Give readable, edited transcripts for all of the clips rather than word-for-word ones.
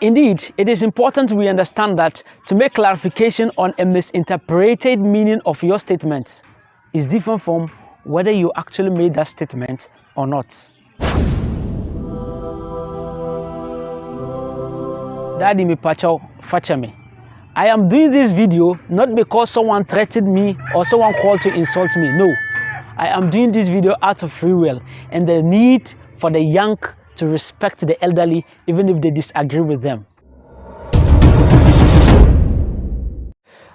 Indeed, it is important we understand that to make clarification on a misinterpreted meaning of your statement is different from whether you actually made that statement or not. Daddy mi pacho fachame. I am doing this video not because someone threatened me or someone called to insult me. No, I am doing this video out of free will and the need for the young to respect the elderly even if they disagree with them.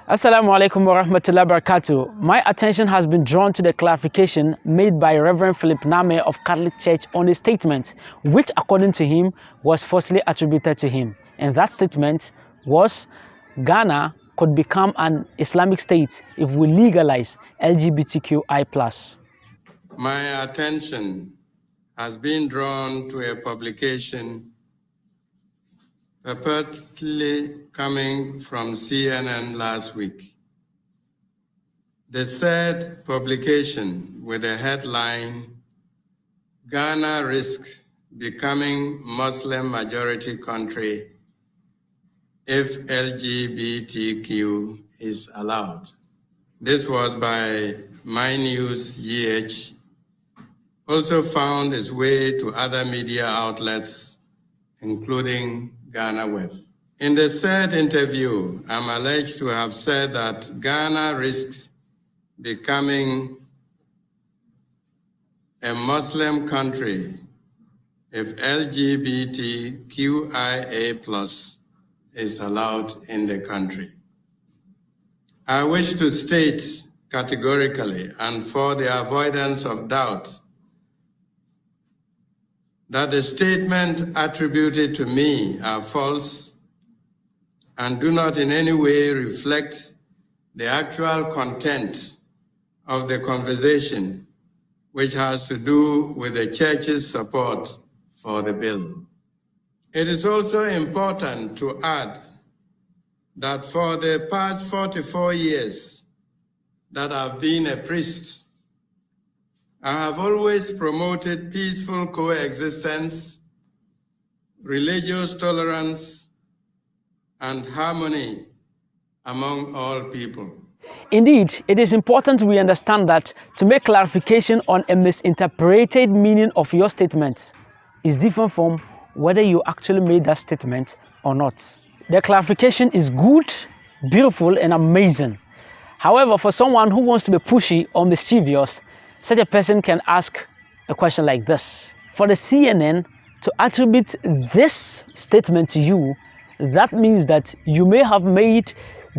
Assalamu alaikum wa rahmatullahi wa barakatuh. My attention has been drawn to the clarification made by Reverend Philip Name of Catholic Church on a statement which according to him was falsely attributed to him. And that statement was Ghana could become an Islamic state if we legalize LGBTQI+. My attention has been drawn to a publication purportedly coming from CNN last week. The said publication with the headline, Ghana risks becoming Muslim majority country if LGBTQ is allowed. This was by My News GH, also found its way to other media outlets, including Ghana Web. In the said interview, I'm alleged to have said that Ghana risks becoming a Muslim country if LGBTQIA+ is allowed in the country. I wish to state categorically and for the avoidance of doubt that the statement attributed to me are false and do not in any way reflect the actual content of the conversation, which has to do with the church's support for the bill. It is also important to add that for the past 44 years that I've been a priest, I have always promoted peaceful coexistence, religious tolerance, and harmony among all people. Indeed, it is important we understand that to make clarification on a misinterpreted meaning of your statement is different from whether you actually made that statement or not. The clarification is good, beautiful, and amazing. However, for someone who wants to be pushy or mischievous, such a person can ask a question like this. For the CNN to attribute this statement to you, that means that you may have made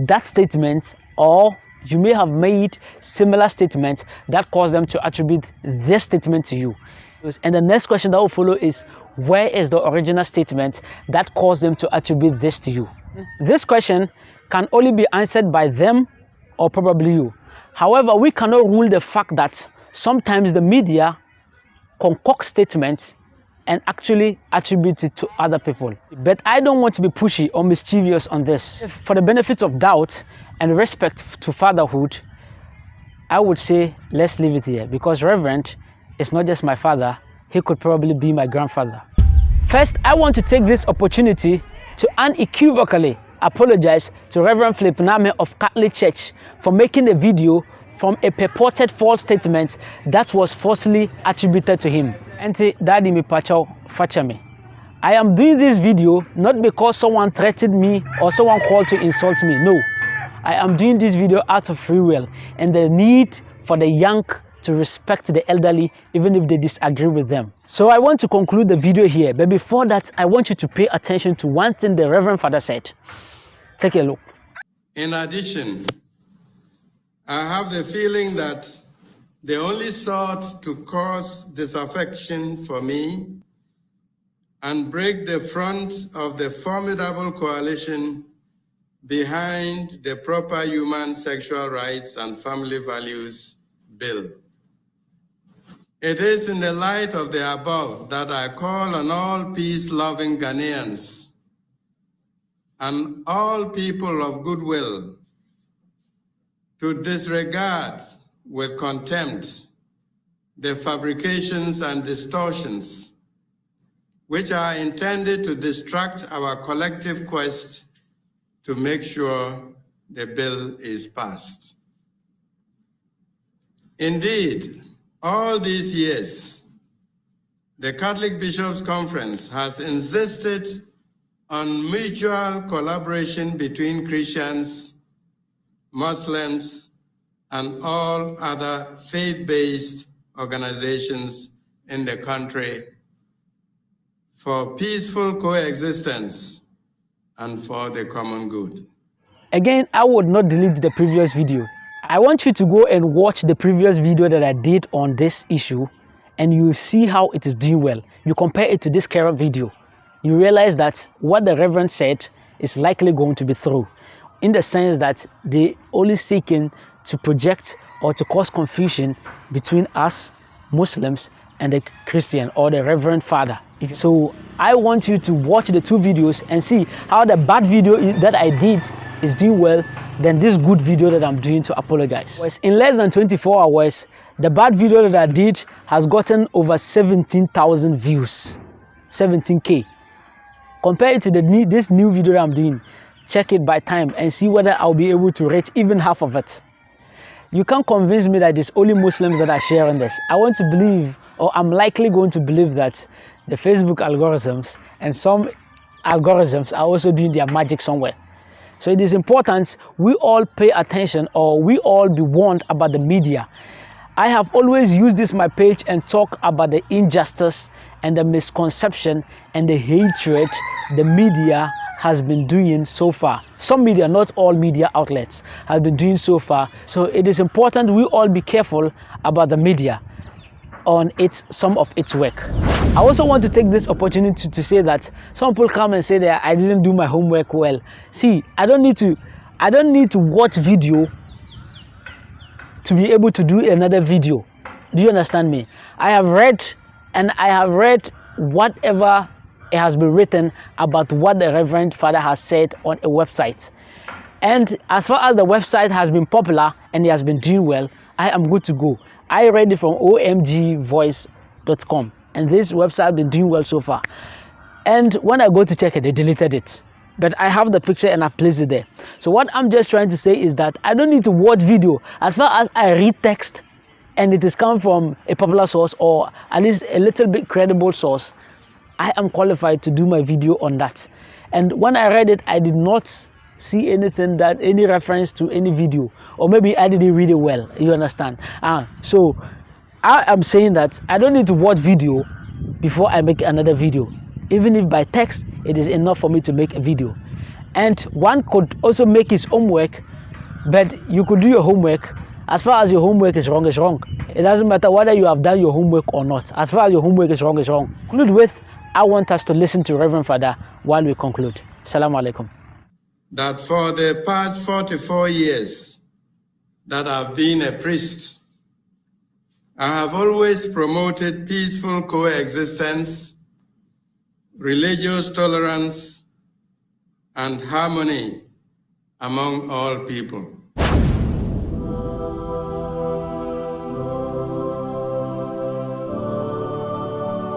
that statement or you may have made similar statements that caused them to attribute this statement to you. And the next question that will follow is, where is the original statement that caused them to attribute this to you? This question can only be answered by them or probably you. However, we cannot rule the fact that sometimes the media concoct statements and actually attribute it to other people. But I don't want to be pushy or mischievous on this. For the benefit of doubt and respect to fatherhood, I would say let's leave it here, because Reverend is not just my father, he could probably be my grandfather. First, I want to take this opportunity to unequivocally apologize to Reverend Philip Name of Catholic Church for making a video from a purported false statement that was falsely attributed to him. Auntie, Daddy mi pacho fachame. I am doing this video not because someone threatened me or someone called to insult me. No, I am doing this video out of free will and the need for the young to respect the elderly even if they disagree with them. So I want to conclude the video here, but before that, I want you to pay attention to one thing the Reverend Father said. Take a look. In addition, I have the feeling that they only sought to cause disaffection for me and break the front of the formidable coalition behind the proper human sexual rights and family values bill. It is in the light of the above that I call on all peace-loving Ghanaians and all people of goodwill to disregard with contempt the fabrications and distortions which are intended to distract our collective quest to make sure the bill is passed. Indeed, all these years, the Catholic Bishops' Conference has insisted on mutual collaboration between Christians, Muslims, and all other faith-based organizations in the country for peaceful coexistence and for the common good. Again, I would not delete the previous video. I want you to go and watch the previous video that I did on this issue, and you see how it is doing well. You compare it to this current video. You realize that what the Reverend said is likely going to be through, in the sense that they only seeking to project or to cause confusion between us Muslims and the Christian or the Reverend Father. So I want you to watch the two videos and see how the bad video that I did is doing well than this good video that I'm doing to apologize. In less than 24 hours, the bad video that I did has gotten over 17,000 views, 17K. Compare it to this new video that I'm doing. Check it by time and see whether I'll be able to reach even half of it. You can't convince me that it's only Muslims that are sharing this. I want to believe, or I'm likely going to believe, that the Facebook algorithms and some algorithms are also doing their magic somewhere. So it is important we all pay attention, or we all be warned about the media. I have always used this my page and talk about the injustice and the misconception and the hatred the media has been doing so far. Some media, not all media outlets, have been doing so far. So it is important we all be careful about the media on some of its work. I also want to take this opportunity to say that some people come and say that I didn't do my homework well. See, I don't need to watch video to be able to do another video. Do you understand me? I have read whatever it has been written about what the Reverend Father has said on a website. And as far as the website has been popular and it has been doing well, I am good to go. I read it from omgvoice.com, and this website has been doing well so far. And when I go to check it, they deleted it. But I have the picture and I've placed it there. So what I'm just trying to say is that I don't need to watch video. As far as I read text and it is coming from a popular source, or at least a little bit credible source, I am qualified to do my video on that. And when I read it, I did not see anything, any reference to any video, or maybe I didn't read it well. You understand? So I am saying that I don't need to watch video before I make another video. Even if by text it is enough for me to make a video. And one could also make his homework, but you could do your homework. As far as your homework is wrong, it's wrong. It doesn't matter whether you have done your homework or not. As far as your homework is wrong, it's wrong. Conclude with, I want us to listen to Reverend Father while we conclude. Assalamu alaikum. That for the past 44 years that I've been a priest, I have always promoted peaceful coexistence, religious tolerance, and harmony among all people.